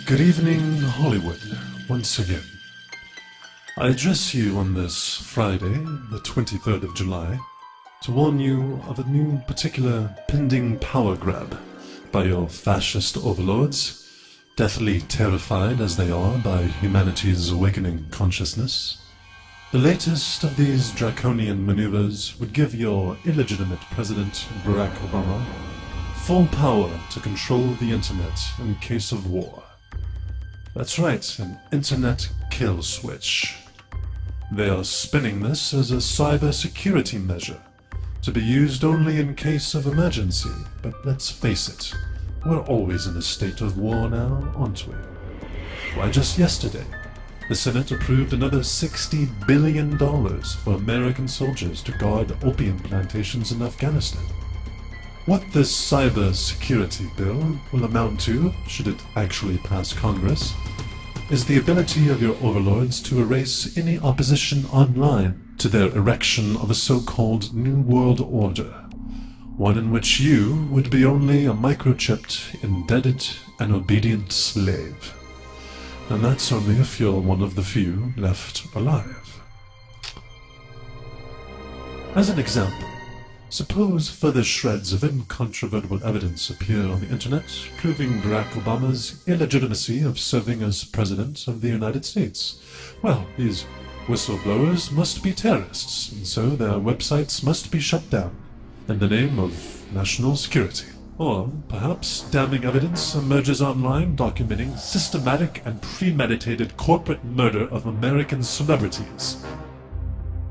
Good evening, Hollywood, once again. I address you on this Friday, the 23rd of July, to warn you of a new particular pending power grab by your fascist overlords, deathly terrified as they are by humanity's awakening consciousness. The latest of these draconian maneuvers would give your illegitimate President Barack Obama full power to control the internet in case of war. That's right, an internet kill switch. They are spinning this as a cyber-security measure, to be used only in case of emergency. But let's face it, we're always in a state of war now, aren't we? Why, just yesterday, the Senate approved another $60 billion for American soldiers to guard opium plantations in Afghanistan. What this cyber-security bill will amount to, should it actually pass Congress, is the ability of your overlords to erase any opposition online to their erection of a so-called New World Order, one in which you would be only a microchipped, indebted, and obedient slave. And that's only if you're one of the few left alive. As an example, suppose further shreds of incontrovertible evidence appear on the internet proving Barack Obama's illegitimacy of serving as President of the United States. Well, these whistleblowers must be terrorists, and so their websites must be shut down in the name of national security. Or perhaps damning evidence emerges online documenting systematic and premeditated corporate murder of American celebrities.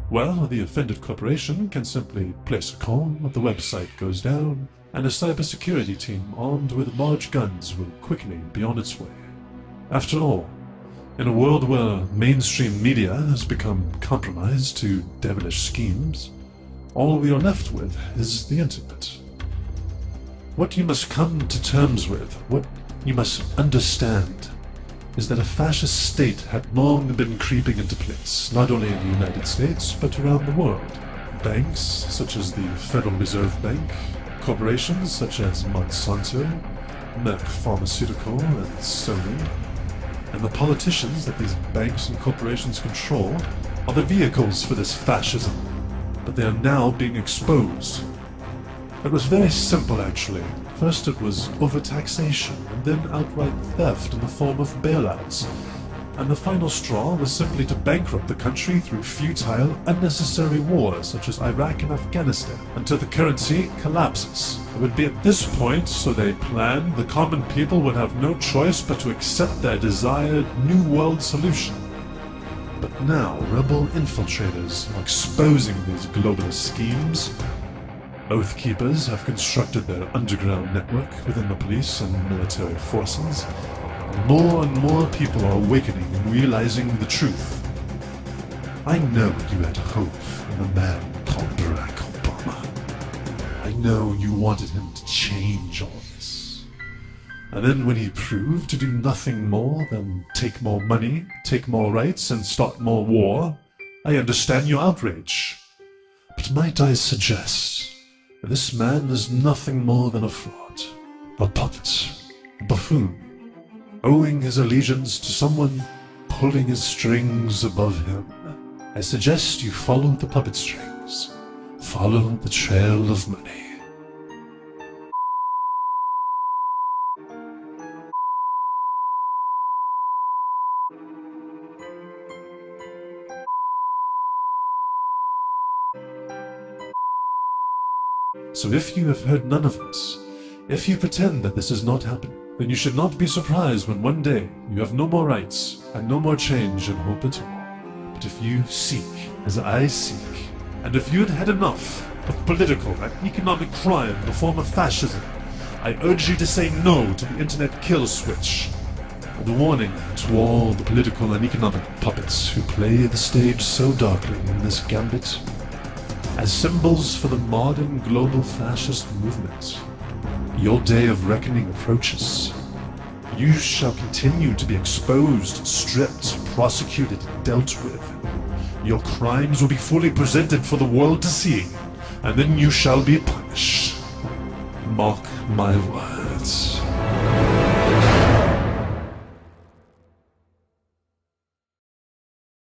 Well, the offended corporation can simply place a call, the website goes down, and a cybersecurity team armed with large guns will quickly be on its way. After all, in a world where mainstream media has become compromised to devilish schemes, all we are left with is the internet. What you must come to terms with, what you must understand, is that a fascist state had long been creeping into place, not only in the United States, but around the world. Banks, such as the Federal Reserve Bank, corporations such as Monsanto, Merck Pharmaceutical, and Sony, and the politicians that these banks and corporations control are the vehicles for this fascism, but they are now being exposed. It was very simple, actually. First it was overtaxation, and then outright theft in the form of bailouts. And the final straw was simply to bankrupt the country through futile, unnecessary wars such as Iraq and Afghanistan, until the currency collapses. It would be at this point, so they planned, the common people would have no choice but to accept their desired New World solution. But now, rebel infiltrators are exposing these globalist schemes. Oath Keepers have constructed their underground network within the police and military forces, and more people are awakening and realizing the truth. I know you had hope in a man called Barack Obama. I know you wanted him to change all this. And then when he proved to do nothing more than take more money, take more rights, and start more war, I understand your outrage. But might I suggest, this man is nothing more than a fraud, a puppet, a buffoon, owing his allegiance to someone pulling his strings above him. I suggest you follow the puppet strings, follow the trail of money. So if you have heard none of this, if you pretend that this has not happened, then you should not be surprised when one day you have no more rights and no more change and hope at all. But if you seek, as I seek, and if you had had enough of political and economic crime in the form of fascism, I urge you to say no to the internet kill switch. And a warning to all the political and economic puppets who play the stage so darkly in this gambit. As symbols for the modern global fascist movement, your day of reckoning approaches. You shall continue to be exposed, stripped, prosecuted, dealt with. Your crimes will be fully presented for the world to see, and then you shall be punished. Mark my words.